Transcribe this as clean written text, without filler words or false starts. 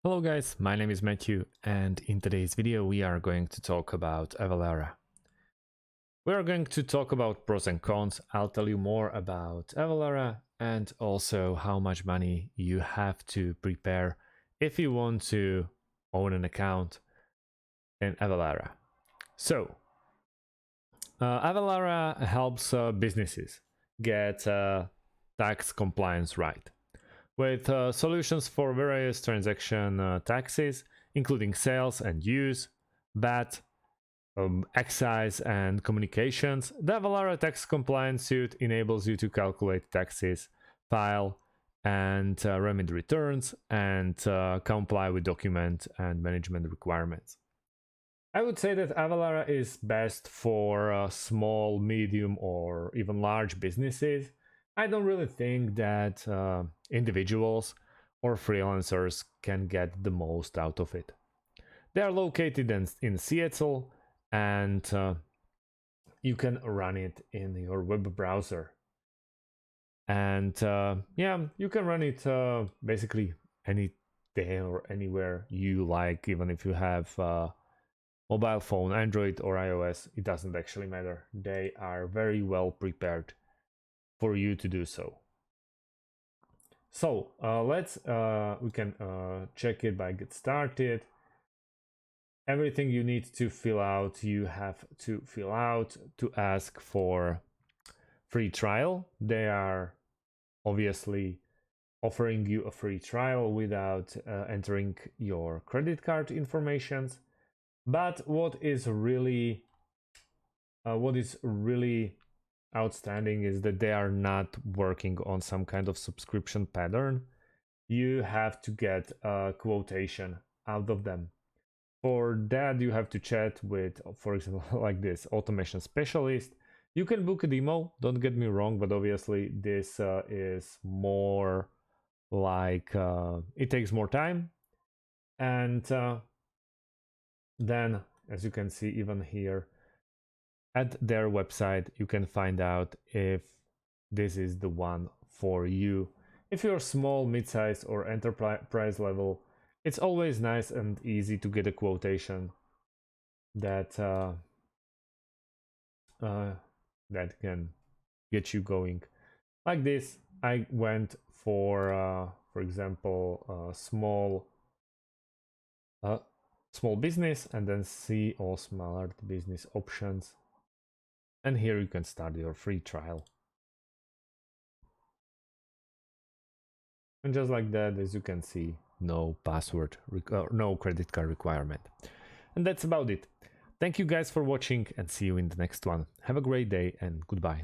Hello guys, my name is Matthew, and in today's video we are going to talk about Avalara. We are going to talk about pros and cons. I'll tell you more about Avalara and also how much money you have to prepare if you want to own an account in Avalara. So, Avalara helps businesses get tax compliance right, with solutions for various transaction taxes, including sales and use, VAT, excise, and communications. The Avalara tax compliance suite enables you to calculate taxes, file and remit returns, and comply with document and management requirements. I would say that Avalara is best for small, medium, or even large businesses. I don't really think that individuals or freelancers can get the most out of it. They are located in Seattle, and you can run it in your web browser. And yeah, you can run it basically any day or anywhere you like, even if you have mobile phone, Android or iOS, it doesn't actually matter. They are very well prepared for you to do so. So we can check it by get started. Everything you need to fill out, you have to fill out to ask for free trial. They are obviously offering you a free trial without entering your credit card informations. But what is really outstanding is that they are not working on some kind of subscription pattern. You have to get a quotation out of them. For that, you have to chat with, for example, like this automation specialist. You can book a demo, don't get me wrong, but obviously this is more like it takes more time. And then, as you can see, even here at their website, you can find out if this is the one for you. If you're small, mid-size, or enterprise level, it's always nice and easy to get a quotation that that can get you going. Like this, I went for example, small business, and then see all smaller business options, and here you can start your free trial. And just like that, as you can see, no password, no credit card requirement. And that's about it. Thank you guys for watching, and see you in the next one. Have a great day and goodbye.